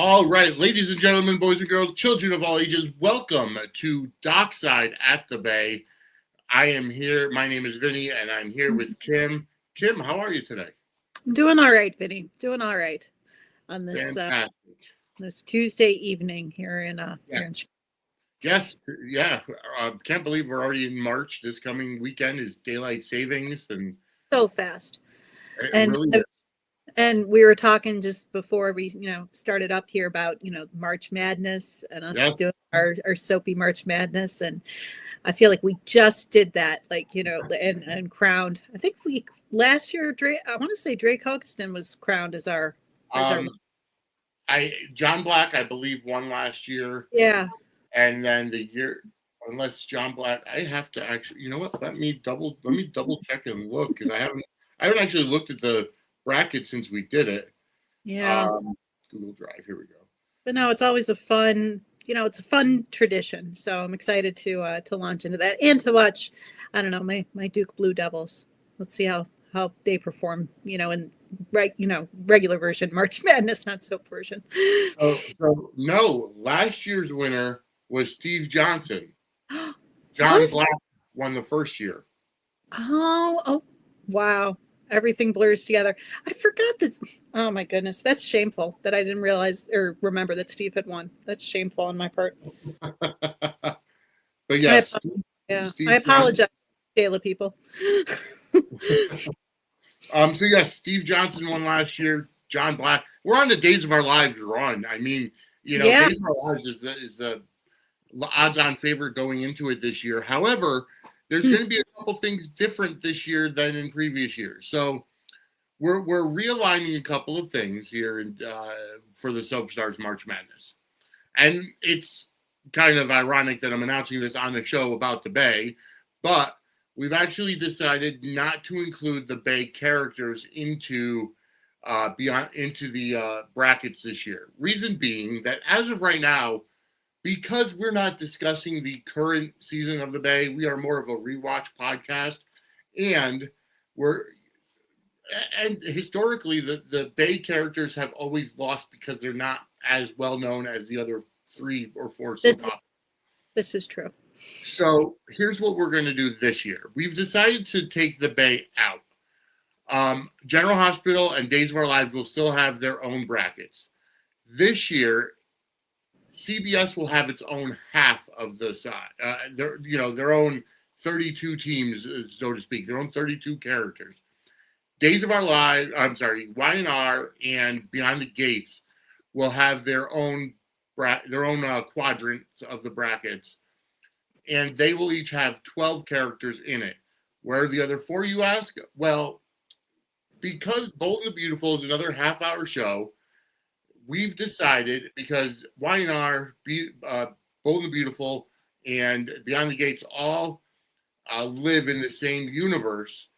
All right, ladies and gentlemen, boys and girls, children of all ages, welcome to Dockside at the Bay. I am here. My name is Vinnie, and I'm here with Kim. Kim, how are you today? I'm doing all right, Vinnie. Doing all right on this Fantastic. this Tuesday evening here in Yes. Yes, yeah. Can't believe we're already in March. This coming weekend is daylight savings, and so fast. it And really is. and we were talking just before we started up here about March Madness and us Yes. doing our soapy March Madness, and I feel like we just did that, and crowned. I think we last year I want to say Drake Hoggeston was crowned as our John Black, I believe, won last year. yeah. And then the year, unless John Black, I have to actually, you know what? Let me double check and look, because I haven't actually looked at the bracket since we did it. Yeah. Google Drive. Here we go. But no, it's always a fun, it's a fun tradition. So I'm excited to launch into that and to watch, I don't know, my Duke Blue Devils. Let's see how they perform, in regular version March Madness, not soap version. So no, last year's winner was Steve Johnson. John Black won the first year. Oh, wow. Everything blurs together. I forgot that. Oh my goodness. That's shameful that I didn't realize or remember that Steve had won. That's shameful on my part. But yes. I apologize, Taylor people. So yes, Steve Johnson won last year. John Black. We're on the Days of Our Lives run. I mean, Days of Our Lives is the odds-on favorite going into it this year. However, there's going to be a couple things different this year than in previous years. So we're realigning a couple of things here for the Soap Stars March Madness. And it's kind of ironic that I'm announcing this on the show about the Bay, but we've actually decided not to include the Bay characters into the brackets this year. Reason being that as of right now, because we're not discussing the current season of the Bay, we are more of a rewatch podcast, and historically the Bay characters have always lost because they're not as well known as the other 3 or 4 soap operas. This is true. So here's what we're going to do this year. We've decided to take the Bay out. General Hospital and Days of Our Lives will still have their own brackets. This year, CBS will have its own half of the side. Their own 32 teams, so to speak, their own 32 characters. Days of Our Lives, Y&R and Beyond the Gates will have their own quadrants of the brackets, and they will each have 12 characters in it. Where are the other 4, you ask? Well, because Bold and the Beautiful is another half-hour show, we've decided, because Y&R, Bold and the Beautiful, and Beyond the Gates all live in the same universe,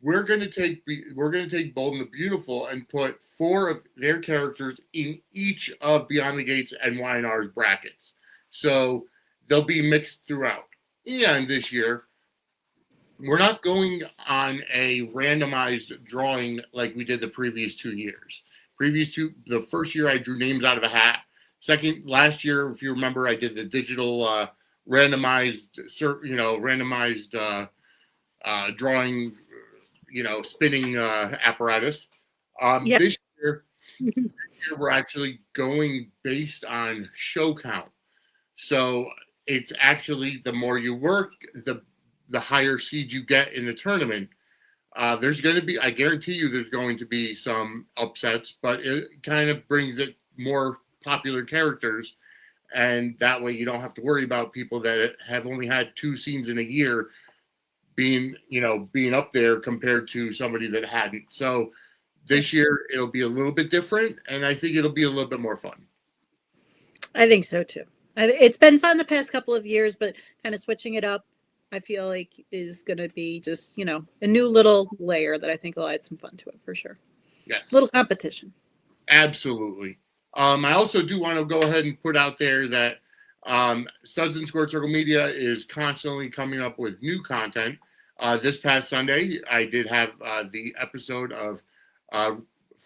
we're going to take Bold and the Beautiful and put 4 of their characters in each of Beyond the Gates and Y&R's brackets. So they'll be mixed throughout. And this year, we're not going on a randomized drawing like we did the previous 2 years. The first year I drew names out of a hat. Last year, if you remember, I did the digital randomized drawing, spinning apparatus. This year we're actually going based on show count. So it's actually the more you work, the higher seed you get in the tournament. There's going to be, I guarantee you, there's going to be some upsets, but it kind of brings it more popular characters, and that way you don't have to worry about people that have only had 2 scenes in a year being up there compared to somebody that hadn't. So this year it'll be a little bit different, and I think it'll be a little bit more fun. I think so too. It's been fun the past couple of years, but kind of switching it up, I feel like is going to be just, a new little layer that I think will add some fun to it for sure. Yes. Little competition. Absolutely. I also do want to go ahead and put out there that Suds and Squirt Circle Media is constantly coming up with new content. This past Sunday, I did have the episode of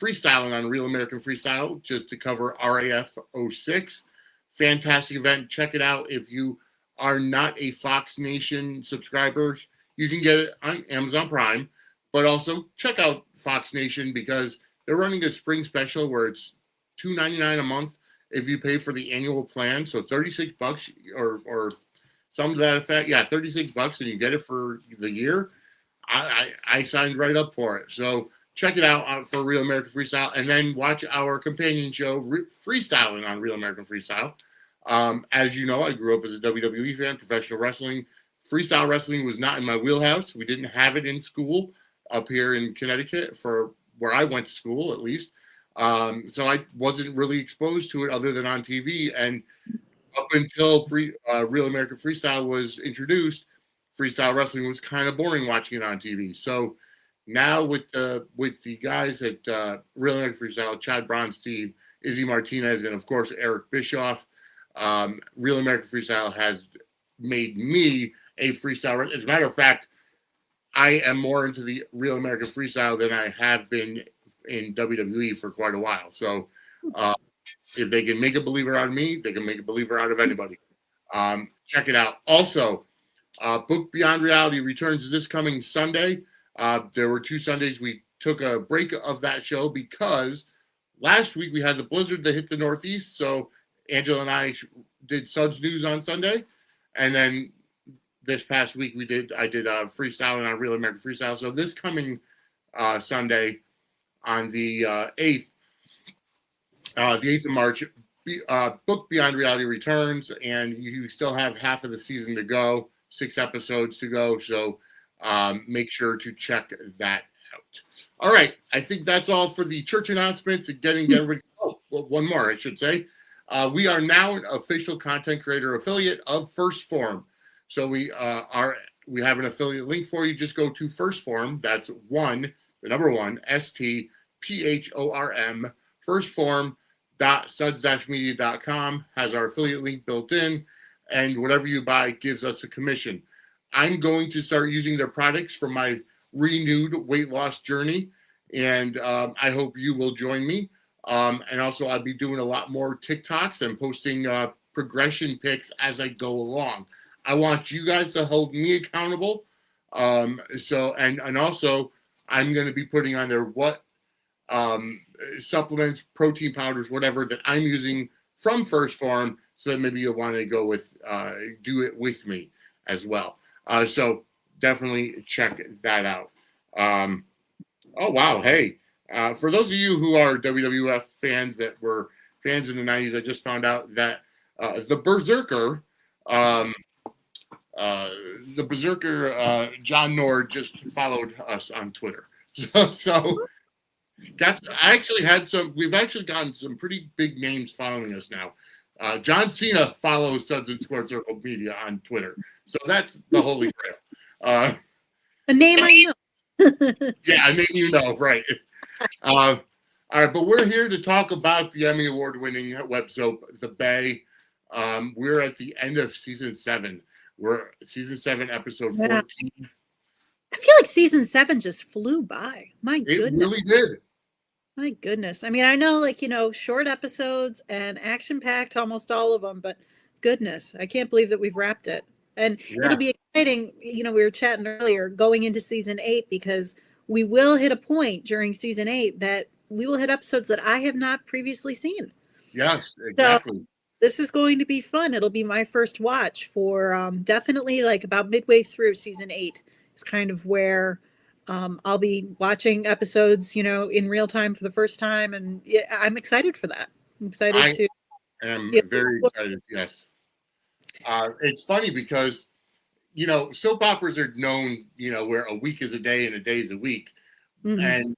freestyling on Real American Freestyle just to cover RAF 06. Fantastic event. Check it out. If you are not a Fox Nation subscriber, you can get it on Amazon Prime, but also check out Fox Nation because they're running a spring special where it's $2.99 a month if you pay for the annual plan. So $36 or some to that effect. Yeah, $36 and you get it for the year. I signed right up for it. So check it out for Real American Freestyle, and then watch our companion show, Freestyling on Real American Freestyle. As you know, I grew up as a WWE fan, professional wrestling. Freestyle wrestling was not in my wheelhouse. We didn't have it in school up here in Connecticut for where I went to school, at least. So I wasn't really exposed to it other than on TV. And up until Real American Freestyle was introduced, freestyle wrestling was kind of boring watching it on TV. So now with the guys at Real American Freestyle, Chad Bronstein, Izzy Martinez, and of course Eric Bischoff, Real American Freestyle has made me a freestyle. As a matter of fact, I am more into the Real American Freestyle than I have been in WWE for quite a while. So if they can make a believer out of me, they can make a believer out of anybody. Check it out. Also, Book Beyond Reality returns this coming Sunday. There were 2 Sundays we took a break of that show because last week we had the blizzard that hit the Northeast. So Angela and I did Suds News on Sunday, and then this past week I did freestyling on Real American Freestyle. So this coming Sunday on the 8th, the 8th of March, Book Beyond Reality returns, and you still have half of the season to go, 6 episodes to go. So make sure to check that out. All right, I think that's all for the church announcements and getting everybody. Oh, well, one more, I should say. We are now an official content creator affiliate of Phorm. So we have an affiliate link for you. Just go to Phorm. That's the number 1, STPHORM, Phorm.suds-media.com has our affiliate link built in, and whatever you buy gives us a commission. I'm going to start using their products for my renewed weight loss journey, and I hope you will join me. And also, I'll be doing a lot more TikToks and posting progression pics as I go along. I want you guys to hold me accountable. And also, I'm going to be putting on there what supplements, protein powders, whatever that I'm using from Phorm, so that maybe you'll want to go with do it with me as well. So definitely check that out. Oh wow, hey. For those of you who are WWF fans that were fans in the 90s, I just found out that the Berserker, John Nord just followed us on Twitter. So that's, we've actually gotten some pretty big names following us now. John Cena follows Suds and Squared Circle Media on Twitter. So that's the holy grail. A name I know. Yeah, a name you know, right. All right, but we're here to talk about the Emmy Award-winning web soap, The Bay. We're at the end of season 7. We're season 7, episode 14. I feel like season 7 just flew by. My goodness. It really did. My goodness. I mean, I know, short episodes and action-packed, almost all of them, but goodness, I can't believe that we've wrapped it. And it'll be exciting. We were chatting earlier going into season 8, because we will hit a point during season 8 that we will hit episodes that I have not previously seen. Yes, exactly. So this is going to be fun. It'll be my first watch for definitely about midway through season 8 is kind of where I'll be watching episodes, in real time for the first time. And I'm excited for that. I'm excited to. I am very excited. Yes. It's funny because, soap operas are known, where a week is a day and a day is a week. Mm-hmm. And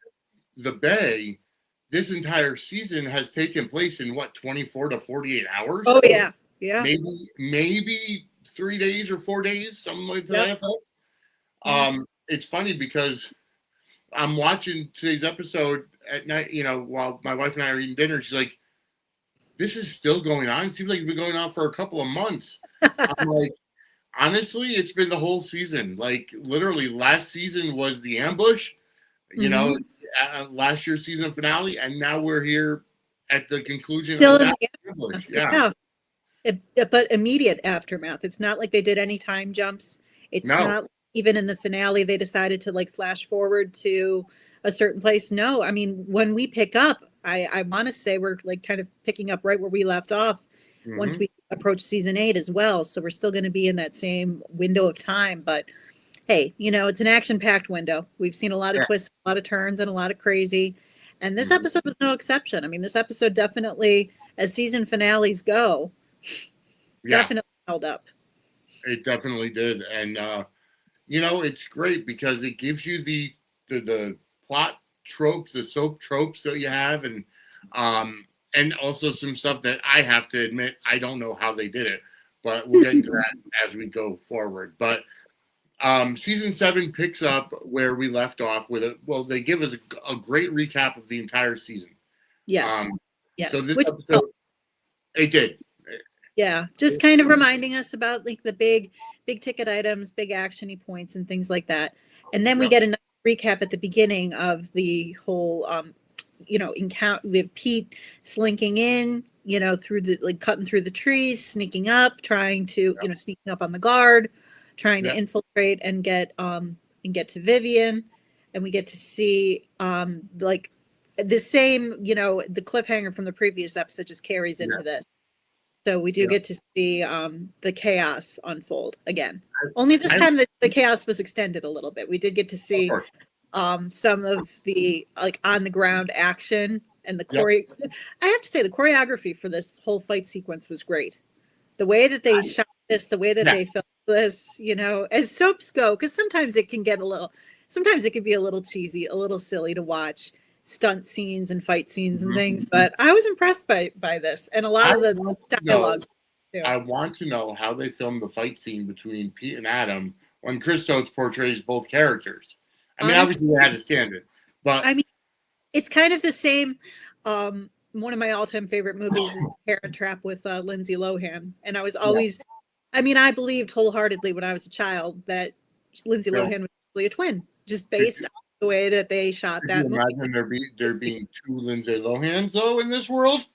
The Bay, this entire season has taken place in 24 to 48 hours. Oh yeah. Yeah. Maybe 3 days or 4 days, something like that effect. It's funny because I'm watching today's episode at night, while my wife and I are eating dinner. She's like, this is still going on. It seems like it's been going on for a couple of months. I'm like, honestly, it's been the whole season. Like, literally, last season was the ambush. You know, last year's season finale, and now we're here at the conclusion Still of in that the privilege. aftermath. Yeah. But immediate aftermath. It's not like they did any time jumps. It's No. not even in the finale they decided to like flash forward to a certain place. No, I mean, when we pick up, I want to say we're like kind of picking up right where we left off once we approach season 8 as well. So we're still going to be in that same window of time. But hey, you know, it's an action-packed window. We've seen a lot of twists, a lot of turns, and a lot of crazy. And this episode was no exception. I mean, this episode definitely, as season finales go, definitely held up. It definitely did. And you know, it's great because it gives you the plot tropes, the soap tropes that you have, and also some stuff that I have to admit I don't know how they did it, but we'll get into that as we go forward. But season 7 picks up where we left off with they give us a great recap of the entire season. Yes. Yes. So this episode, it did. Yeah, just kind of reminding us about like the big ticket items, big actiony points, and things like that. And then we get a recap at the beginning of the whole, you know, encounter. We have Pete slinking in, you know, through the like cutting through the trees, sneaking up, trying to, you know, sneaking up on the guard, trying to infiltrate and get to Vivian, and we get to see like the same, you know, the cliffhanger from the previous episode just carries into this. So we do get to see the chaos unfold again. Only this time the chaos was extended a little bit. We did get to see some of the like on the ground action and the I have to say the choreography for this whole fight sequence was great. The way that they shot this, the way that they filmed this, you know, as soaps go, because sometimes it can be a little cheesy, a little silly to watch stunt scenes and fight scenes and things, but I was impressed by this and a lot of the dialogue. I want to know how they filmed the fight scene between Pete and Adam when Christos portrays both characters. I mean, obviously they had to stand it, but I mean, it's kind of the same. One of my all-time favorite movies is Parent Trap with Lindsay Lohan, and I was always, I mean, I believed wholeheartedly when I was a child that Lindsay Lohan was actually a twin, just based on the way that they shot that movie. Imagine there being two Lindsay Lohans though in this world.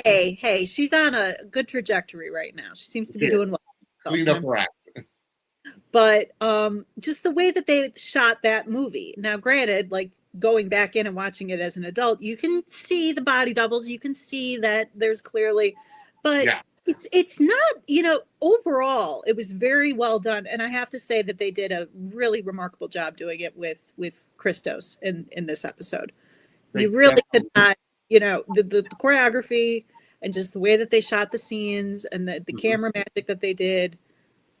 Hey, she's on a good trajectory right now. She seems to be doing well. Cleaned up her act. But just the way that they shot that movie. Now, granted, like going back in and watching it as an adult, you can see the body doubles. You can see that there's clearly, but it's not, you know, overall, it was very well done. And I have to say that they did a really remarkable job doing it with Christos in this episode. You really could not, you know, the choreography and just the way that they shot the scenes and the camera magic that they did.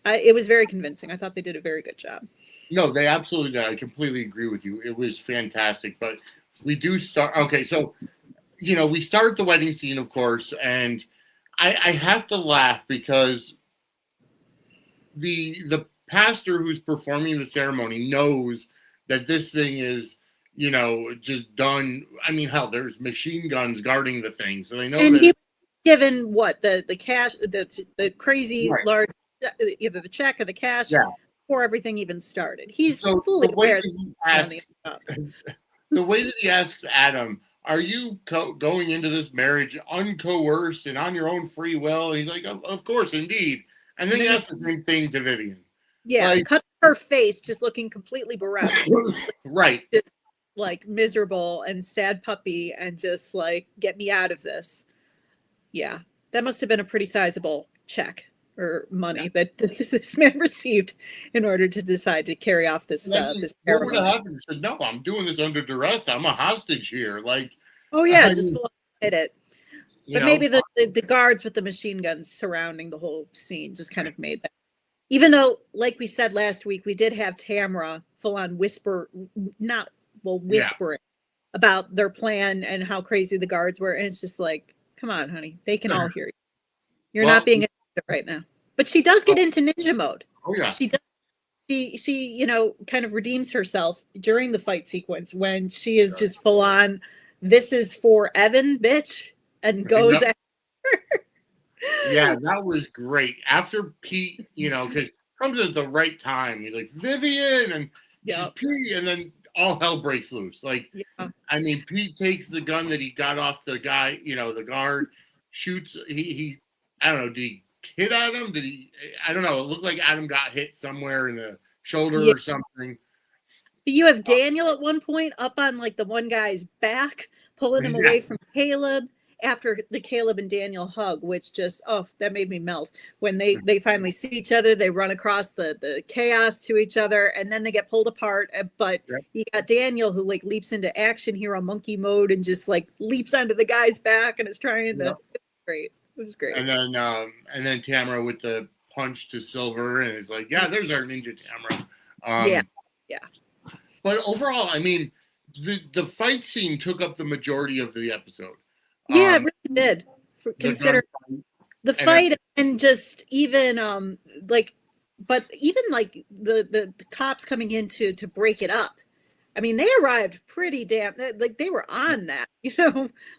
It was very convincing. I thought they did a very good job. No, they absolutely did. I completely agree with you. It was fantastic. But we do start. Okay, so, you know, we start the wedding scene, of course, and I have to laugh because the pastor who's performing the ceremony knows that this thing is, you know, just done. I mean, hell, there's machine guns guarding the thing, so they know and that. He was given what the cash, the crazy large, either the check or the cash before everything even started. He's so fully aware. The way that he asks Adam, "Are you going into this marriage uncoerced and on your own free will?" And he's like, "Of course, indeed." And then he asks the same thing to Vivian. Yeah, like, cut her face, just looking completely bereft. Right. Just like miserable and sad puppy, and just like, get me out of this. Yeah, that must have been a pretty sizable check or money that this man received in order to decide to carry off this this ceremony. What would have happened? He said, "No, I'm doing this under duress. I'm a hostage here." Like, oh yeah, just hit it. But maybe the guards with the machine guns surrounding the whole scene just kind of made that. Even though, like we said last week, we did have Tamara full on whispering about their plan and how crazy the guards were, and it's just like, come on, honey, they can all hear you. You're not being a right now. But she does get into ninja mode. Oh yeah. She does. She you know, kind of redeems herself during the fight sequence when she is just full on, "This is for Evan, bitch," and goes after her. Yeah, that was great. After Pete, you know, because comes in at the right time. He's like, "Vivian," and she's Pete, and then all hell breaks loose. Like, Yeah. I mean, Pete takes the gun that he got off the guy, the guard, shoots. He I don't know. Did he hit Adam? Did he? I don't know. It looked like Adam got hit somewhere in the shoulder Yeah. or something. But you have Daniel at one point up on like the one guy's back, pulling him away from Caleb after the Caleb and Daniel hug, which just, that made me melt. When they finally see each other, they run across the chaos to each other, and then they get pulled apart. But you got Daniel who like leaps into action hero monkey mode and just like leaps onto the guy's back and is trying to. It was great. It was great. And then Tamara with the punch to Silver, and it's like, yeah, there's our ninja Tamara. Yeah. But overall, I mean, the fight scene took up the majority of the episode. Yeah, it really did. Consider the fight and just even but even like the cops coming in to break it up. I mean, they arrived pretty damn like they were on that,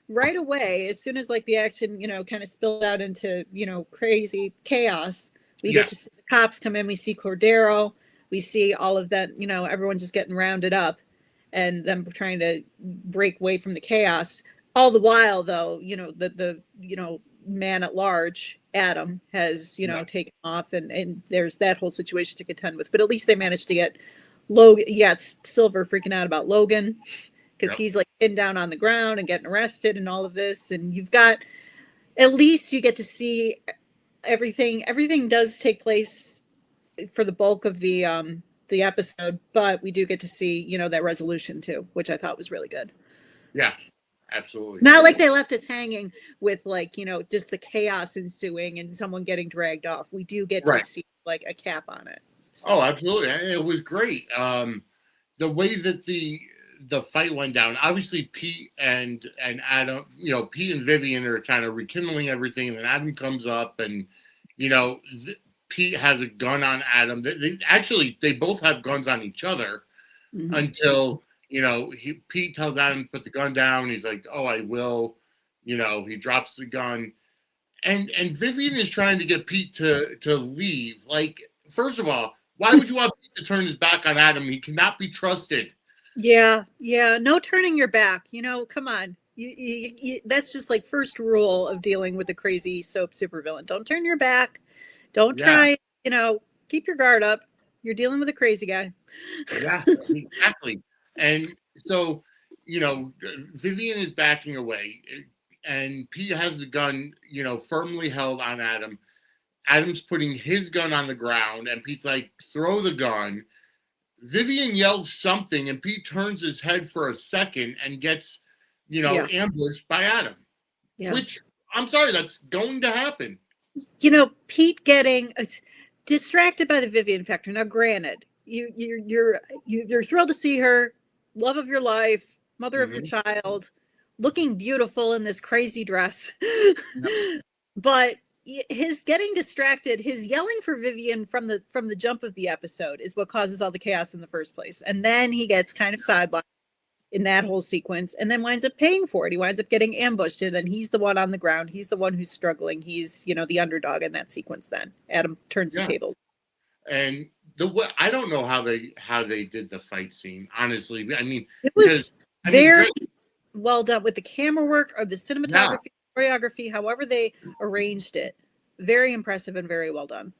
right away. As soon as like the action, kind of spilled out into, crazy chaos, we get to see the cops come in. We see Cordero. We see all of that, everyone just getting rounded up and them trying to break away from the chaos. All the while, though, the man at large, Adam, has, taken off and there's that whole situation to contend with. But at least they managed to get Logan. Yeah, it's Silver freaking out about Logan because he's like pinned down on the ground and getting arrested and all of this. And you've got, at least you get to see everything. Everything does take place for the bulk of the episode, but we do get to see, that resolution too, which I thought was really good. Yeah, absolutely. Not like they left us hanging with like, just the chaos ensuing and someone getting dragged off. We do get to see like a cap on it. So. Oh, absolutely. It was great. The way that the fight went down, obviously Pete and Adam, Pete and Vivian are kind of rekindling everything, and then Adam comes up and, Pete has a gun on Adam. They both have guns on each other until, Pete tells Adam to put the gun down. He's like, oh, I will. He drops the gun. And Vivian is trying to get Pete to leave. Like, first of all, why would you want Pete to turn his back on Adam? He cannot be trusted. Yeah. No turning your back. Come on. You, that's just like first rule of dealing with a crazy soap supervillain. Don't turn your back. Don't try, keep your guard up. You're dealing with a crazy guy. Yeah, exactly. And so, Vivian is backing away and Pete has the gun, firmly held on Adam. Adam's putting his gun on the ground and Pete's like, throw the gun. Vivian yells something and Pete turns his head for a second and gets, ambushed by Adam. Yeah. Which, I'm sorry, that's going to happen. Pete getting distracted by the Vivian factor. Now, granted, you're thrilled to see her, love of your life, mother of your child, looking beautiful in this crazy dress. But his getting distracted, his yelling for Vivian from the jump of the episode is what causes all the chaos in the first place. And then he gets kind of sidelined in that whole sequence and then winds up paying for it. He winds up getting ambushed and then he's the one on the ground. He's the one who's struggling. He's, the underdog in that sequence. Then Adam turns the tables. And I don't know how they did the fight scene, honestly. I mean, it was very well done with the camera work or the cinematography, choreography, however they arranged it. Very impressive and very well done.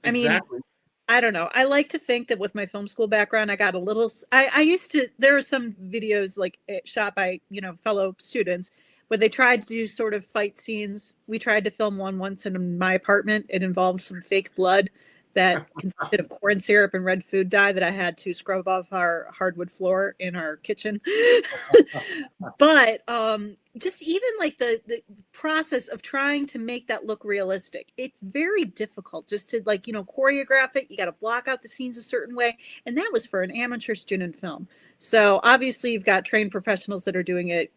Exactly. I mean, I don't know. I like to think that with my film school background, I got a little, there were some videos like shot by, fellow students where they tried to do sort of fight scenes. We tried to film one once in my apartment. It involved some fake blood that consisted of corn syrup and red food dye that I had to scrub off our hardwood floor in our kitchen. But just even like the process of trying to make that look realistic, it's very difficult just to choreograph it. You got to block out the scenes a certain way. And that was for an amateur student film. So obviously you've got trained professionals that are doing it,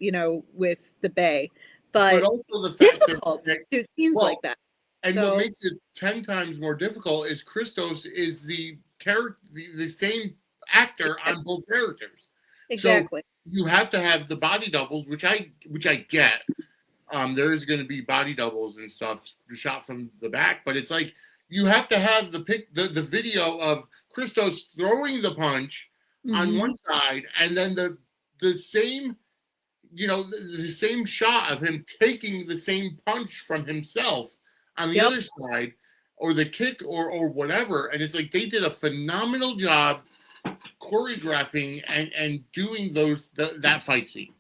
with the Bay, but also the fact difficult to do scenes like that. And what makes it 10 times more difficult is Christos is the same actor on both characters. Exactly. So you have to have the body doubles, which I get. There is going to be body doubles and stuff shot from the back, but it's like you have to have the video of Christos throwing the punch on Mhm. one side, and then the same, the same shot of him taking the same punch from himself on the Yep. other side, or the kick, or whatever. And it's like they did a phenomenal job choreographing and doing that fight scene.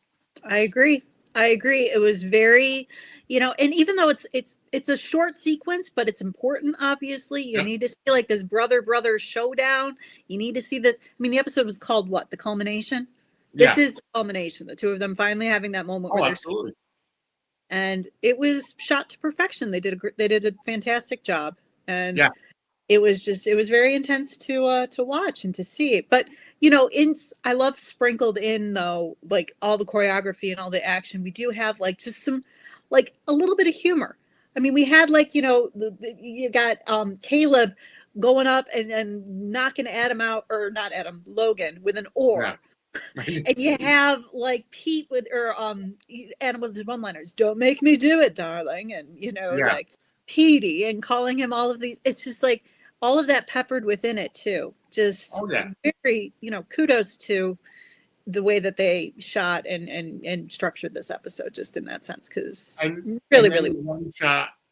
I agree. I agree. It was very, and even though it's a short sequence, but it's important. Obviously, you Yep. need to see like this brother showdown. You need to see this. I mean, the episode was called what? The culmination. This Yeah. is the culmination. The two of them finally having that moment where Oh, they're, absolutely. and it was shot to perfection. They did a fantastic job, and Yeah. it was very intense to watch and to see. But in I love sprinkled in though, like all the choreography and all the action, we do have like just some, like a little bit of humor. I mean, we had like you got Caleb going up and knocking Adam out, or not Adam, Logan, with an Yeah. oar. And you have like Pete with, or Adam with his one liners, don't make me do it, darling, and Yeah. like Petey, and calling him all of these. It's just like all of that peppered within it too. Just Oh, yeah. very, kudos to the way that they shot and structured this episode, just in that sense, because And really, then really,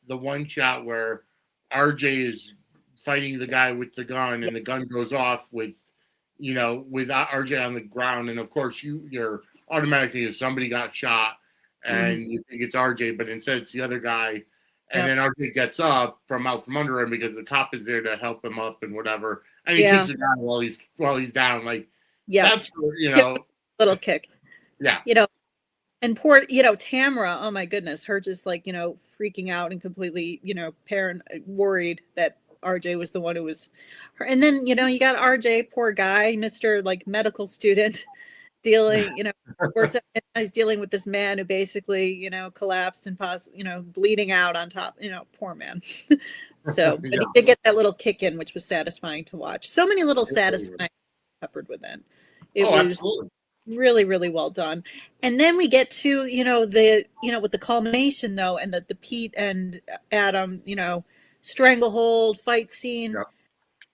the one shot where RJ is fighting the guy with the gun, yeah. and the gun goes off with RJ on the ground, and of course you're automatically, if somebody got shot, Mhm. and you think it's RJ, but instead it's the other guy, and Yep. then RJ gets up from out from under him because the cop is there to help him up and whatever, and he Yeah. kicks the guy while he's down. Like, Yep. that's for, Give a little kick. yeah. You know, And poor, Tamara, oh my goodness, her just like, freaking out and completely, worried that RJ was the one who was her. And then, you got RJ, poor guy, Mr. like medical student, dealing, works at, he's dealing with this man who basically, collapsed and bleeding out on top, poor man. So, but Yeah. he did get that little kick in, which was satisfying to watch. So many little satisfying peppered within. It Oh, was absolutely. really, really well done. And then we get to with the culmination though, and the Pete and Adam stranglehold fight scene, Yeah.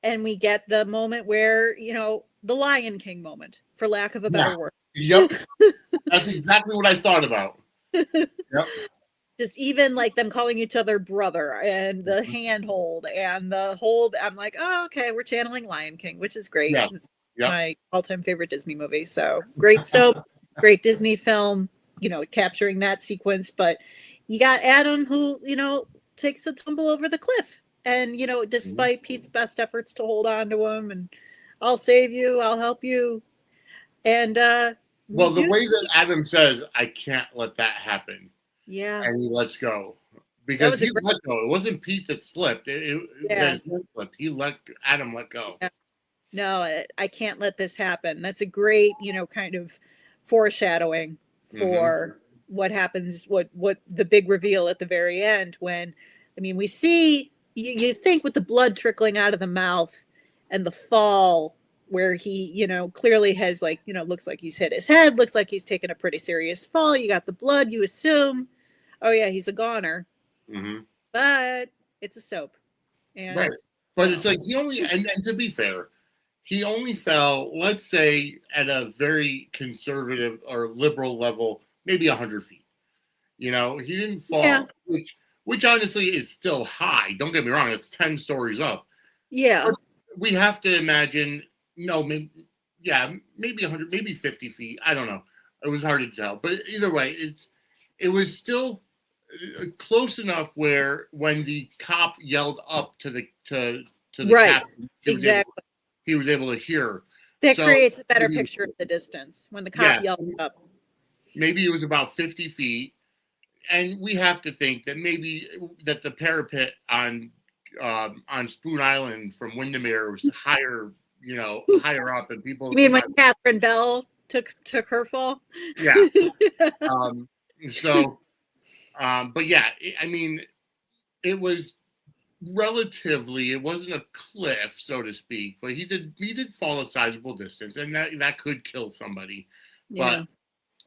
and we get the moment where the Lion King moment, for lack of a Yeah. better word. Yep. That's exactly what I thought about. Yep. Just even like them calling each other brother, and the Mhm. handhold and the hold, I'm like, oh, okay, we're channeling Lion King, which is great Yeah. because it's Yep. my all-time favorite Disney movie. So great soap, great Disney film, capturing that sequence. But you got Adam who, takes a tumble over the cliff. And, Mhm. despite Pete's best efforts to hold on to him and I'll save you, I'll help you. And we Well, the do, way that Adam says, I can't let that happen, yeah, and he lets go. that Because was a he great, let go. It wasn't Pete that slipped. yeah. His lip slipped. Adam let go. Yeah. No, I can't let this happen. That's a great, kind of foreshadowing Hmm. for what happens, what the big reveal at the very end, when, I mean, we see, you think with the blood trickling out of the mouth and the fall where he, clearly has like, looks like he's hit his head, looks like he's taken a pretty serious fall. You got the blood, you assume, oh yeah, he's a goner, Hmm. but it's a soap. Right. And But it's no. like he only, and to be fair, he only fell, let's say, at a very conservative or liberal level, maybe 100 feet. He didn't Yeah. fall, which honestly is still high. Don't get me wrong; it's 10 stories up. Yeah. But we have to imagine, no, maybe, yeah, maybe 100, maybe 50 feet. I don't know. It was hard to tell, but either way, it was still close enough where when the cop yelled up to the Right. captain, Exactly. he was able to hear. That So creates a better maybe, picture of the distance when the cop yeah, yelled up. maybe it was about 50 feet, and we have to think that maybe that the parapet on Spoon Island from Windermere was higher, higher up, and people You mean when sometimes, Catherine Bell took her fall? yeah. Um, so, but yeah, I mean, it was relatively, it wasn't a cliff, so to speak, but he did fall a sizable distance, and that could kill somebody, but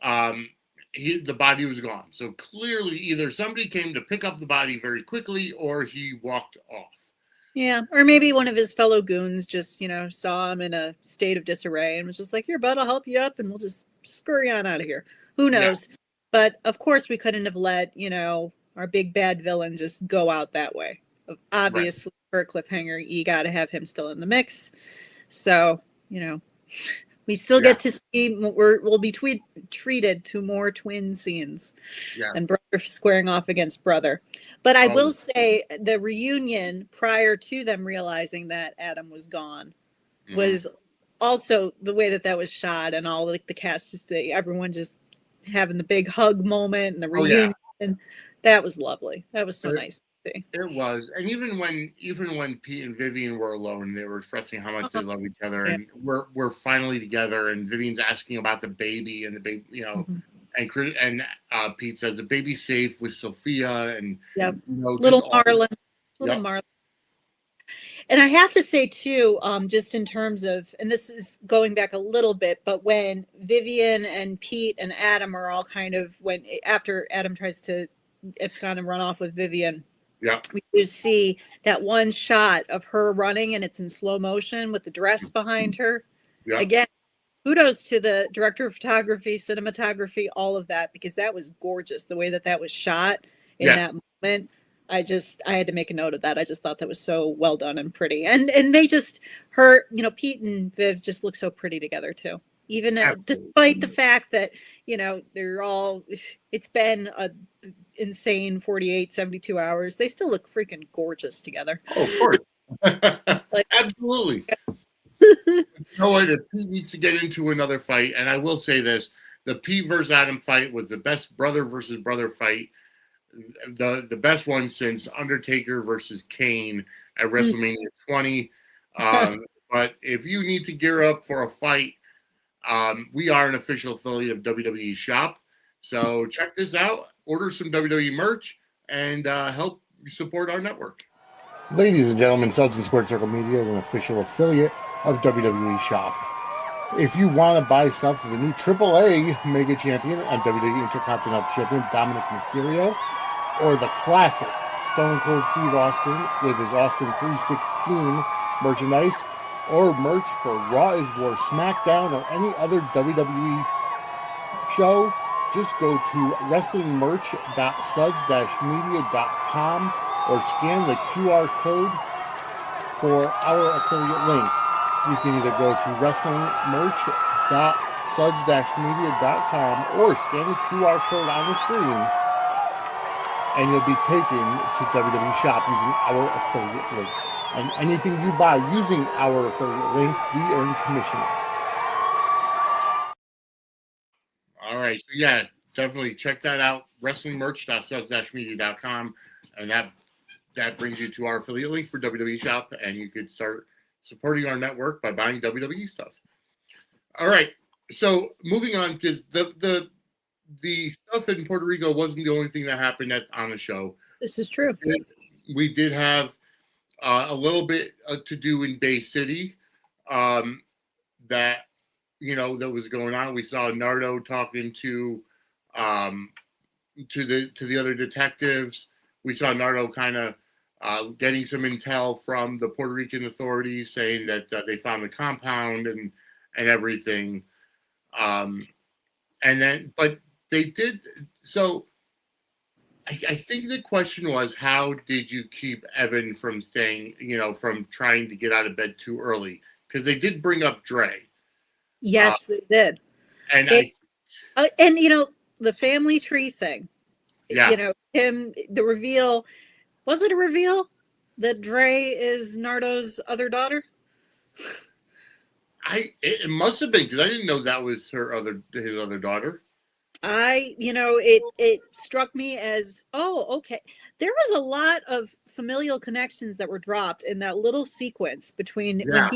Yeah. um, the body was gone. So clearly, either somebody came to pick up the body very quickly, or he walked off. Yeah, or maybe one of his fellow goons just, saw him in a state of disarray and was just like, "Here, bud, I'll help you up, and we'll just scurry on out of here." Who Yeah. knows? But of course, we couldn't have let our big bad villain just go out that way. Right. Obviously, for a cliffhanger, you got to have him still in the mix. So, we still Yeah. get to see we'll be treated to more twin scenes Yeah. and brother squaring off against brother. But I Oh, will say the reunion prior to them realizing that Adam was gone was also the way that was shot, and all like the cast just everyone just having the big hug moment and the Oh, yeah. reunion. That was lovely. That was so nice to see. It was. And even when Pete and Vivian were alone, they were expressing how much they love each other. Yeah. And we're finally together, and Vivian's asking about the baby, and the baby, and Pete says the baby's safe with Sophia, and yep. Little Marlon. Little Yep. Marlon. And I have to say too, just in terms of, and this is going back a little bit, but when Vivian and Pete and Adam are all after Adam tries to abscond and run off with Vivian, yeah, we do see that one shot of her running, and it's in slow motion with the dress behind her. Yeah. Again, kudos to the director of photography, cinematography, all of that, because that was gorgeous. The way that was shot in that moment. I had to make a note of that. I just thought that was so well done and pretty. And they just, Pete and Viv just look so pretty together too. Even despite the fact that, it's been a insane 48, 72 hours. They still look freaking gorgeous together. Oh, of course. Absolutely. No way that Pete needs to get into another fight. And I will say this, the Pete versus Adam fight was the best brother versus brother fight. The best one since Undertaker versus Kane at WrestleMania 20. But if you need to gear up for a fight, we are an official affiliate of WWE Shop. So check this out. Order some WWE merch and help support our network. Ladies and gentlemen, Suds and Sports Circle Media is an official affiliate of WWE Shop. If you want to buy stuff for the new AAA Mega Champion and WWE Intercontinental Champion Dominic Mysterio, or the classic Stone Cold Steve Austin with his Austin 316 merchandise, or merch for Raw is War, SmackDown, or any other WWE show, just go to wrestlingmerch.suds-media.com or scan the QR code for our affiliate link. You can either go to wrestlingmerch.suds-media.com or scan the QR code on the screen, and you'll be taken to WWE Shop using our affiliate link. And anything you buy using our affiliate link, we earn commission. All right, so yeah, definitely check that out. WrestlingMerch.suds-media.com, and that brings you to our affiliate link for WWE Shop, and you could start supporting our network by buying WWE stuff. All right, so moving on, because the stuff in Puerto Rico wasn't the only thing that happened on the show. This is true. We did have a little bit to do in Bay City that was going on. We saw Nardo talking to the other detectives. We saw Nardo kind of getting some intel from the Puerto Rican authorities, saying that they found the compound and everything. But they did. So I think the question was, how did you keep Evan from staying, from trying to get out of bed too early? Because they did bring up Dre. Yes, they did. And the family tree thing. Yeah. The reveal. Was it a reveal that Dre is Nardo's other daughter? It must have been, because I didn't know that was his other daughter. It struck me as, oh, okay. There was a lot of familial connections that were dropped in that little sequence between a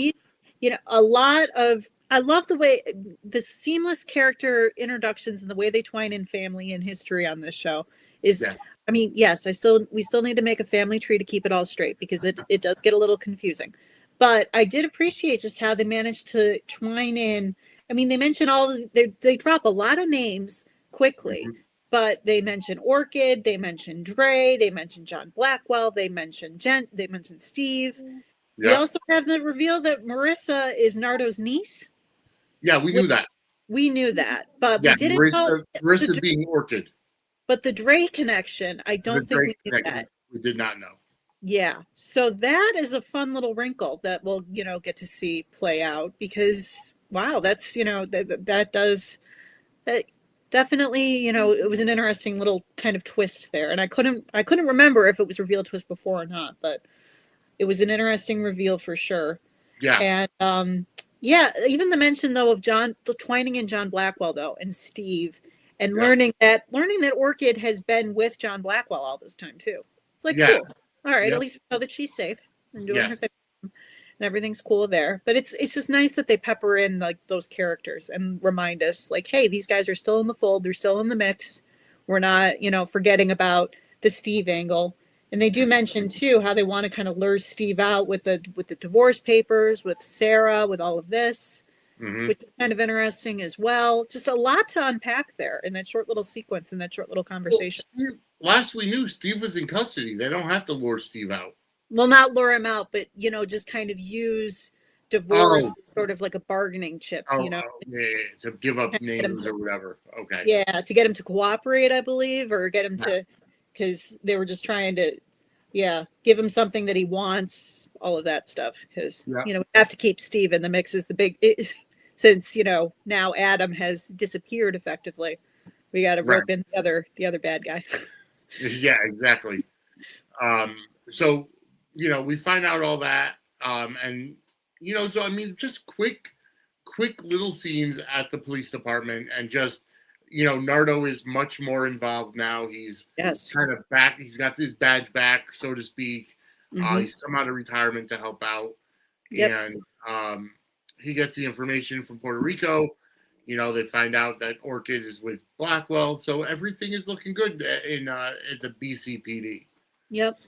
lot of. I love the way the seamless character introductions and the way they twine in family and history on this show is. Yes. I mean, yes, we still need to make a family tree to keep it all straight, because it does get a little confusing. But I did appreciate just how they managed to twine in. I mean, they mention they drop a lot of names quickly, but they mention Orchid, they mention Dre, they mention John Blackwell, they mention they mention Steve. We Yeah. also have the reveal that Marissa is Nardo's niece. Yeah, we knew that. We knew that, but Yeah, we didn't know Marissa being Orchid. But the Dre connection, I don't think we knew that. We did not know. Yeah. So that is a fun little wrinkle that we'll, get to see play out because wow, that's, that does that definitely, it was an interesting little kind of twist there. And I couldn't remember if it was revealed to us before or not, but it was an interesting reveal for sure. Yeah. And yeah, even the mention though of the twining in John Blackwell though and Steve and learning that Orchid has been with John Blackwell all this time too. It's like cool. All right, at least we know that she's safe and doing her thing, and everything's cool there. But it's just nice that they pepper in like those characters and remind us, like, hey, these guys are still in the fold. They're still in the mix. We're not, forgetting about the Steve angle. And they do mention too how they want to kind of lure Steve out with the divorce papers, with Sara, with all of this, which is kind of interesting as well. Just a lot to unpack there in that short little sequence, in that short little conversation. Well, last we knew, Steve was in custody. They don't have to lure Steve out. Well, not lure him out, but just kind of use divorce sort of like a bargaining chip. Yeah, to give up names or whatever. Okay. Yeah, to get him to cooperate, I believe, or get him to, because they were just trying to, give him something that he wants, all of that stuff. Because we have to keep Steve in the mix. Is the big since now Adam has disappeared effectively. We got to rope in the other bad guy. Yeah, exactly. So, we find out all that. And, so, I mean, just quick little scenes at the police department and just, Nardo is much more involved now. He's kind of back. He's got his badge back, so to speak. He's come out of retirement to help out. And he gets the information from Puerto Rico. They find out that Orchid is with Blackwell, so everything is looking good in the BCPD. Yep,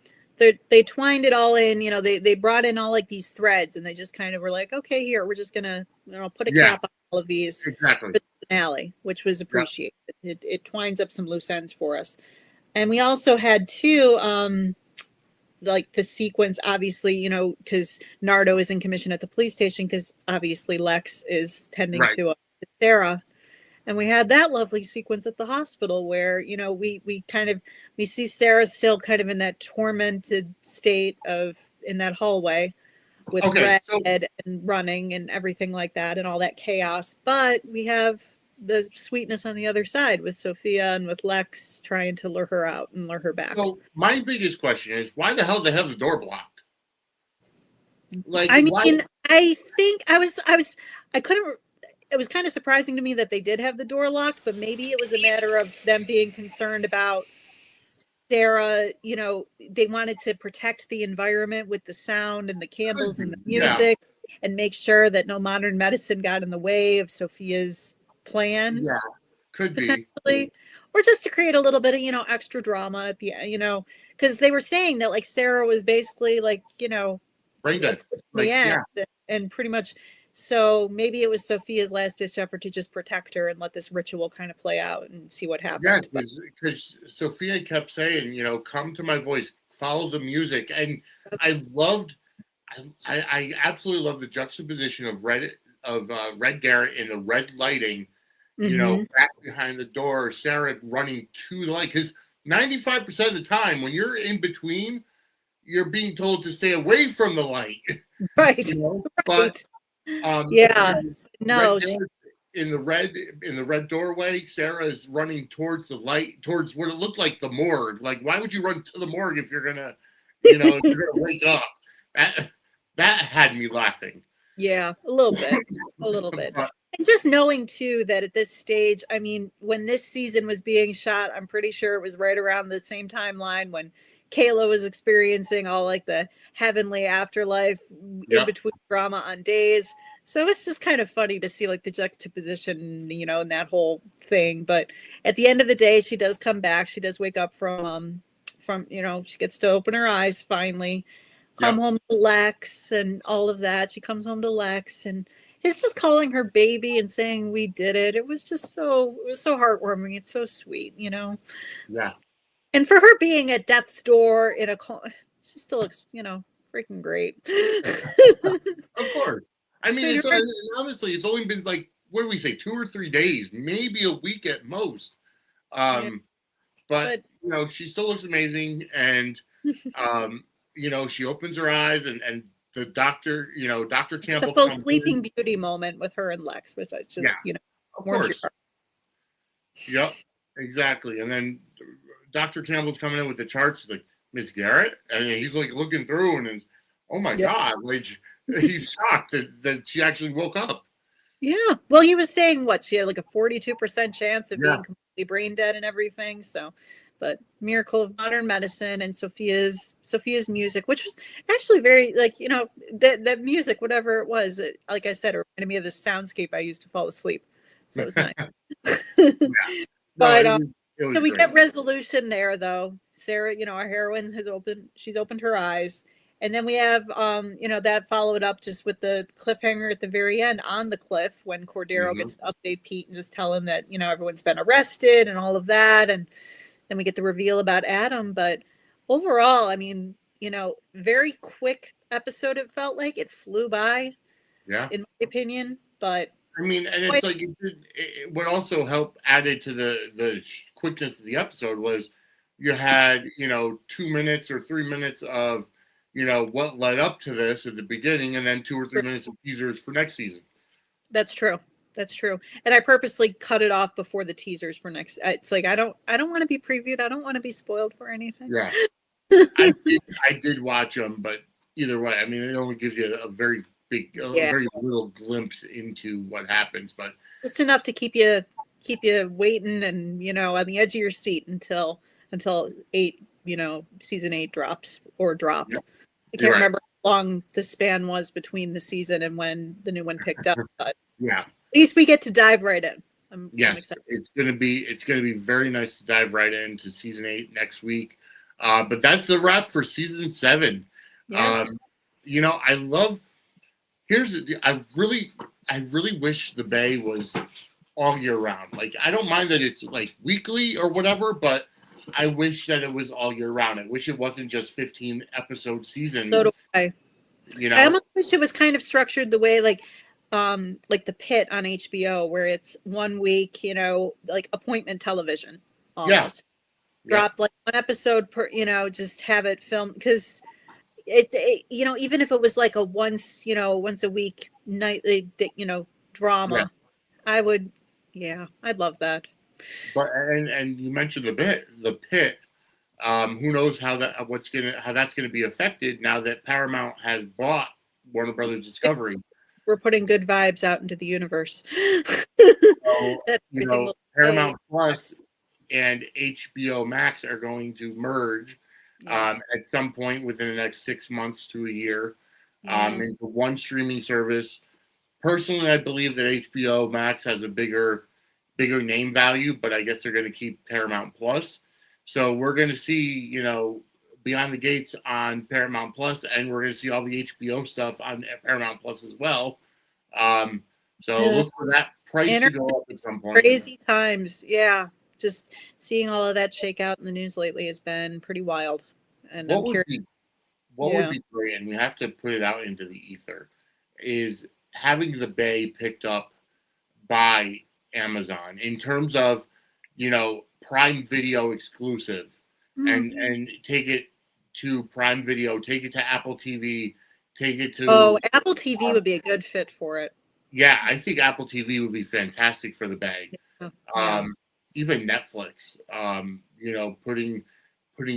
they twined it all in. They brought in all like these threads, and they just kind of were like, okay, here we're just gonna put a cap on all of these exactly for the finale, which was appreciated. It twines up some loose ends for us, and we also had two. Like the sequence, obviously, because Nardo is in commission at the police station, because obviously Lex is tending to Sara, and we had that lovely sequence at the hospital where we see Sara still kind of in that tormented state in that hallway with Red and running and everything like that and all that chaos, but we have the sweetness on the other side with Sophia and with Lex trying to lure her out and lure her back. So my biggest question is, why the hell they have the door blocked? Like, I mean, I think I couldn't. It was kind of surprising to me that they did have the door locked, but maybe it was a matter of them being concerned about Sara. They wanted to protect the environment with the sound and the candles and the music, and make sure that no modern medicine got in the way of Sophia's plan. Yeah, could be. Or just to create a little bit of extra drama at the because they were saying that like Sara was basically like brain dead, and pretty much. So maybe it was Sophia's last ditch effort to just protect her and let this ritual kind of play out and see what happens. Yeah, because Sophia kept saying, come to my voice, follow the music, and I absolutely love the juxtaposition of Red Garrett in the red lighting. Back behind the door, Sara running to the light. Because 95% of the time, when you're in between, you're being told to stay away from the light. Right. But no. In the red doorway, Sara is running towards the light, towards what it looked like the morgue. Like, why would you run to the morgue if you're gonna, if you're gonna wake up? That had me laughing. Yeah, a little bit. And just knowing too that at this stage, I mean, when this season was being shot, I'm pretty sure it was right around the same timeline when Kayla was experiencing all like the heavenly afterlife in between drama on days. So it's just kind of funny to see like the juxtaposition, in that whole thing. But at the end of the day, she does come back. She does wake up from she gets to open her eyes finally, come home to Lex and all of that. She comes home to Lex and his just calling her baby and saying we did it. It was so heartwarming. It's so sweet, you know. Yeah. And for her being at death's door in a call, she still looks, you know, freaking great. Of course. I mean, Treat it's her- honestly, it's only been like, what do we say, 2 or 3 days, maybe a week at most. Yeah, But but you know, she still looks amazing, and you know, she opens her eyes, and the doctor, you know, Dr. the Campbell full comes Sleeping in. Beauty moment with her and Lex, which I Yeah, just, you know, of warms your course. heart. Yep, exactly. And then Dr. Campbell's coming in with the charts, like, Miss Garrett, and he's like looking through, and oh my Yeah. God, like he's shocked that she actually woke up. Yeah. Well, he was saying what she had like a 42% chance of Yeah. being completely brain dead and everything. So, but miracle of modern medicine and Sophia's music, which was actually very like, you know, that music, whatever it was, like I said, it reminded me of the soundscape I used to fall asleep. So it was nice. No, But it was so we great. get resolution there though. Sara, you know, our heroine she's opened her eyes. And then we have you know, that followed up just with the cliffhanger at the very end on the cliff when Cordero Mhm. gets to update Pete and just tell him that, you know, everyone's been arrested and all of that. And then we get the reveal about Adam. But overall, I mean, you know, very quick episode, it felt like it flew by, Yeah. in my opinion. But I mean, and it's like what also helped added to the quickness of the episode was you had, you know, 2 minutes or 3 minutes of, you know, what led up to this at the beginning, and then 2 or 3 minutes of teasers for next season. That's true. That's true. And I purposely cut it off before the teasers for next. It's like I don't want to be previewed. I don't want to be spoiled for anything. Yeah, I did watch them, but either way, I mean, it only gives you a very Yeah, very little glimpse into what happens. But just enough to keep you waiting and, you know, on the edge of your seat until eight, you know, season 8 drops or dropped. yeah, I you're can't right. remember how long the span was between the season and when the new one picked up, but Yeah. at least we get to dive right in. I'm Yes, excited. it's gonna be very nice to dive right into season 8 next week. But that's a wrap for season 7. Yes. You know, I love. I really wish the Bay was all year round. Like, I don't mind that it's like weekly or whatever, but I wish that it was all year round. I wish it wasn't just 15 episode seasons. So do I. You know, I almost wish it was kind of structured the way like The Pit on HBO, where it's 1 week, you know, like appointment television almost. Yeah. Drop like one episode per, you know, just have it filmed because you know, even if it was like a once a week nightly, you know, drama, Yeah. I would, yeah, I'd love that. But and you mentioned the Pit. Who knows how that's gonna be affected now that Paramount has bought Warner Brothers Discovery. We're putting good vibes out into the universe. So, That you everything know, will Paramount Plus and HBO Max are going to merge yes. at some point within the next 6 months to a year Yeah. into one streaming service. Personally, I believe that HBO Max has a bigger name value, but I guess they're going to keep Paramount Plus. So we're going to see, you know, Beyond the Gates on Paramount Plus, and we're going to see all the HBO stuff on Paramount Plus as well. So Yeah. look for that price to go up at some point. Crazy times. Yeah. Just seeing all of that shake out in the news lately has been pretty wild. And I'm curious. What Yeah. would be great, and we have to put it out into the ether, is having the Bay picked up by Amazon in terms of, you know, Prime Video exclusive, and take it to Prime Video, take it to Apple TV, take it to. Oh, Apple TV would be a good fit for it. Yeah, I think Apple TV would be fantastic for the Bay. Yeah. Even Netflix, you know, putting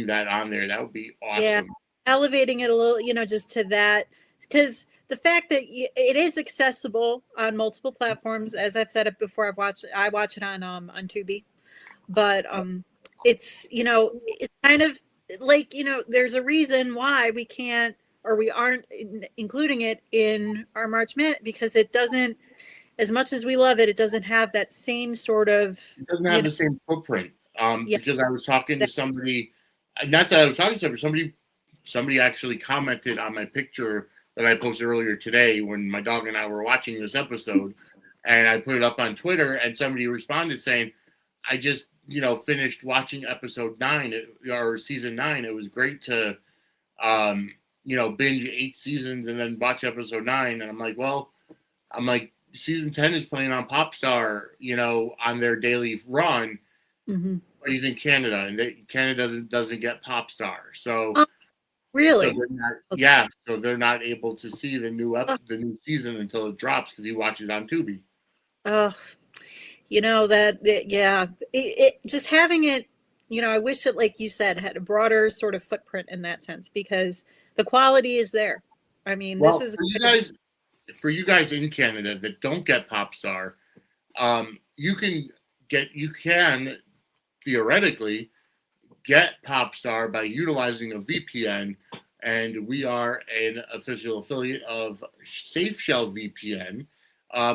that on there, that would be awesome. Yeah, elevating it a little, you know, just to that, because the fact that it is accessible on multiple platforms, as I've said it before, I watch it on Tubi, but it's, you know, it's kind of like, you know, there's a reason why we can't or we aren't including it in our March Madness, because it doesn't, as much as we love it, it doesn't have that same sort of. It doesn't have the same footprint. Yeah. Because I was talking to somebody, not that I was talking to somebody actually commented on my picture that I posted earlier today when my dog and I were watching this episode, and I put it up on Twitter, and somebody responded saying, I just, finished watching episode 9 or season 9. It was great to, binge 8 seasons and then watch episode 9. And I'm like, season 10 is playing on Popstar, on their daily run. Mm-hmm. But he's in Canada, and Canada doesn't get Popstar. So, really? So they're not, okay. So they're not able to see the new season until it drops because he watches it on Tubi. Oh, just having it, I wish it, like you said, had a broader sort of footprint in that sense, because the quality is there. I mean, this is for you guys in Canada that don't get Popstar, you can theoretically get Popstar by utilizing a VPN, and we are an official affiliate of SafeShell VPN.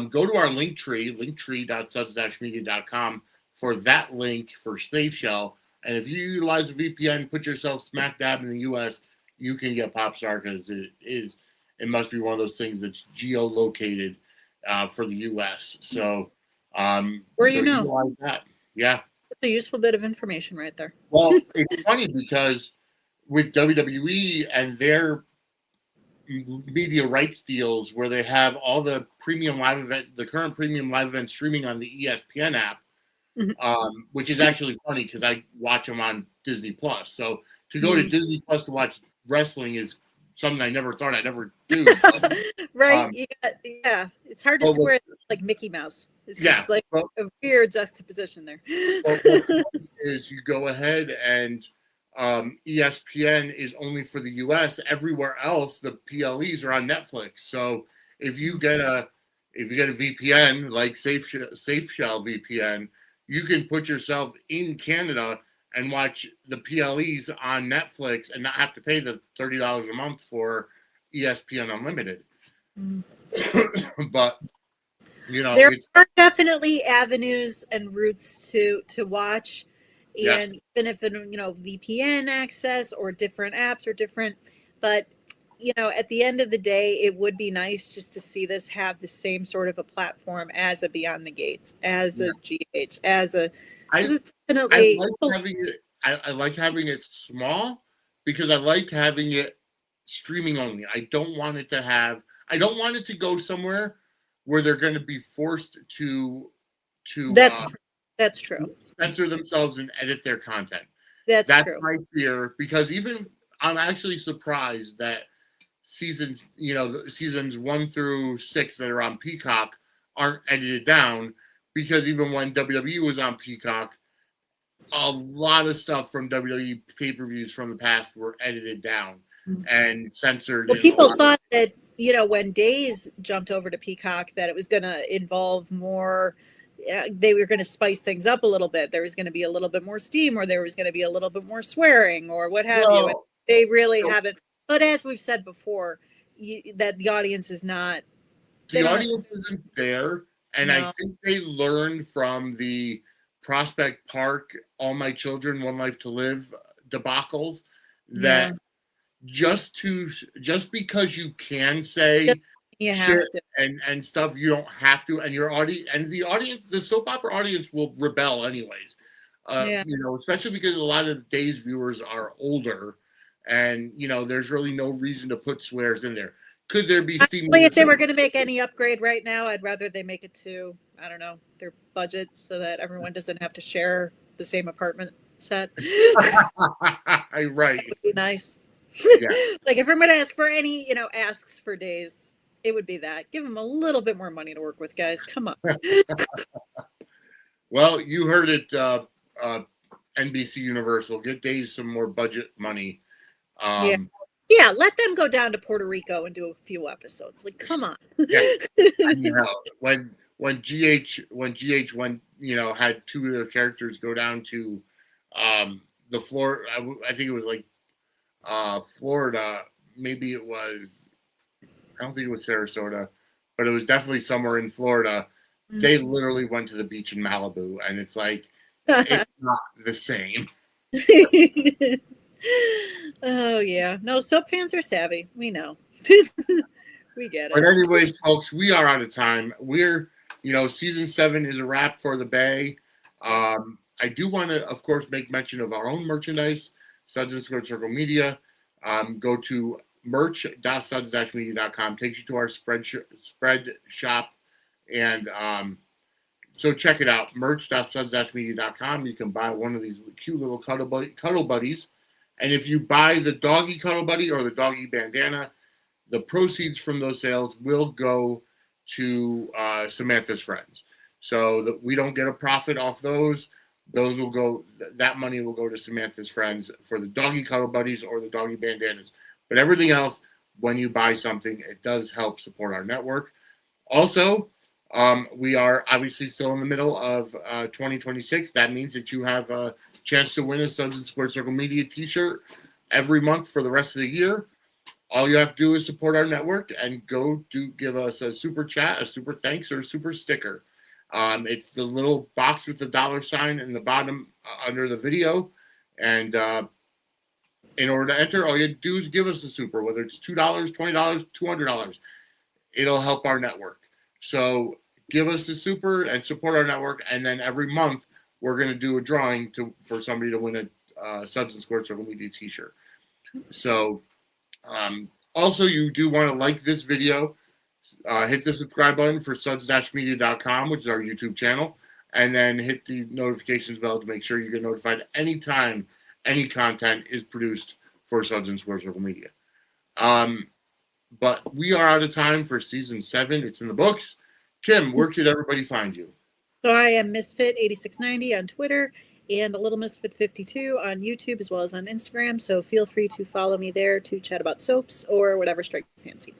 Go to our Linktree, linktree.suds-media.com for that link for SafeShell. And if you utilize a VPN, put yourself smack dab in the U.S., you can get Popstar because it must be one of those things that's geolocated for the U.S. So, utilize that. Yeah. It's a useful bit of information right there. Well, it's funny because with WWE and their media rights deals where they have all the current premium live event streaming on the ESPN app, mm-hmm. Which is actually funny because I watch them on Disney Plus. So to go to Disney Plus to watch wrestling is something I never thought I'd ever do. Right? It's hard to swear like Mickey Mouse. It's just like a weird juxtaposition there. Is you go ahead and ESPN is only for the U.S. Everywhere else, the PLEs are on Netflix. So if you get a VPN like SafeShell VPN, you can put yourself in Canada and watch the PLEs on Netflix and not have to pay the $30 a month for ESPN Unlimited. But there are definitely avenues and routes to watch. And even if VPN access or different apps or different, but at the end of the day, it would be nice just to see this have the same sort of a platform as a Beyond the Gates, as a GH, I like having it small because I like having it streaming only. I don't want it to go somewhere where they're going to be forced to That's true. Censor themselves and edit their content. That's true. My fear, because I'm actually surprised that seasons 1 through 6 that are on Peacock aren't edited down, because even when WWE was on Peacock, a lot of stuff from WWE pay-per-views from the past were edited down and censored. Well, people thought that, when Days jumped over to Peacock, that it was going to involve more. They were going to spice things up a little bit. There was going to be a little bit more steam, or there was going to be a little bit more swearing, or what have you. And they really haven't. But as we've said before, that the audience is not. The audience isn't there, and I think they learned from the Prospect Park, All My Children, One Life to Live debacles that just because you can say shit and stuff, you don't have to, and the soap opera audience will rebel anyways. Especially because a lot of Days viewers are older, and there's really no reason to put swears in there. Could there be steam? If they were going to make any upgrade right now, I'd rather they make it to, I don't know, their budget, so that everyone doesn't have to share the same apartment set. Right. That would be nice. Yeah. Like if everyone asks for any, asks for Days, it would be that. Give them a little bit more money to work with, guys. Come on. Well, you heard it, NBC Universal. Get Days some more budget money. Yeah, let them go down to Puerto Rico and do a few episodes. Like, come on. When GH had 2 of their characters go down to the Florida, I think it was like Florida. Maybe it was. I don't think it was Sarasota, but it was definitely somewhere in Florida. Mm-hmm. They literally went to the beach in Malibu, and it's like it's not the same. Oh yeah. No, soap fans are savvy. We know. We get But it. anyways, folks, we are out of time. Season 7 is a wrap for the Bay. I do want to, of course, make mention of our own merchandise, Suds and Squared Circle Media. Go to merch.suds-media.com. Takes you to our spread shop. And so check it out, merch.suds-media.com. You can buy one of these cute little cuddle buddies. And if you buy the doggy cuddle buddy or the doggy bandana, the proceeds from those sales will go to Samantha's friends. So that we don't get a profit off those. That money will go to Samantha's friends for the doggy cuddle buddies or the doggy bandanas. But everything else, when you buy something, it does help support our network. Also, we are obviously still in the middle of 2026. That means that you have a chance to win a Suds and Squared Circle Media t-shirt every month for the rest of the year. All you have to do is support our network and give us a super chat, a super thanks, or a super sticker. It's the little box with the $ in the bottom under the video. And in order to enter, all you have to do is give us a super, whether it's $2, $20, $200. It'll help our network. So give us a super and support our network. And then every month, we're going to do a drawing for somebody to win a Suds and Squared Circle Media t-shirt. So also, you do want to like this video, hit the subscribe button for suds-media.com, which is our YouTube channel, and then hit the notifications bell to make sure you get notified anytime any content is produced for Suds and Squared Circle Media. But we are out of time for season 7. It's in the books. Kim, where could everybody find you? So I am Misfit8690 on Twitter and a Little Misfit 52 on YouTube as well as on Instagram. So feel free to follow me there to chat about soaps or whatever strikes your fancy.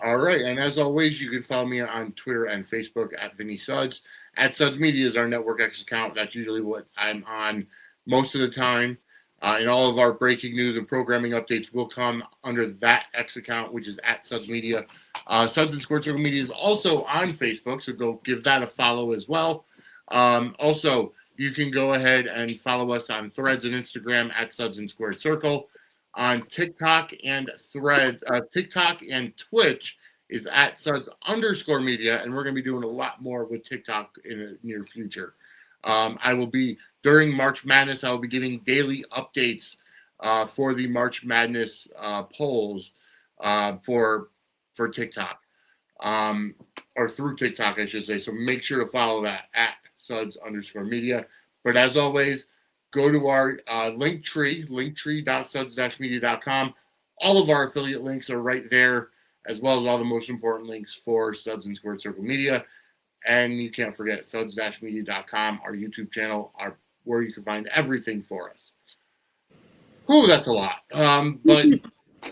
All right. And as always, you can follow me on Twitter and Facebook at Vinnie Suds. At Suds Media is our Network X account. That's usually what I'm on most of the time. And all of our breaking news and programming updates will come under that X account, which is at Suds Media. Suds and Squared Circle Media is also on Facebook, so go give that a follow as well. Also, you can go ahead and follow us on Threads and Instagram at Suds and Squared Circle. On TikTok and Twitch is at Suds_media, and we're going to be doing a lot more with TikTok in the near future. During March Madness, I will be giving daily updates for the March Madness polls for TikTok, or through TikTok, I should say. So make sure to follow that at Suds_media. But as always, go to our Linktree, linktree.suds-media.com. All of our affiliate links are right there, as well as all the most important links for Suds and Squared Circle Media. And you can't forget suds-media.com, our YouTube channel, where you can find everything for us. Ooh, that's a lot. But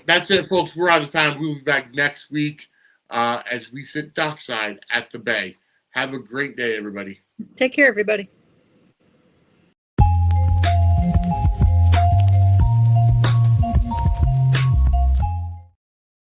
that's it, folks. We're out of time. We'll be back next week as we sit dockside at the Bay. Have a great day, everybody. Take care, everybody.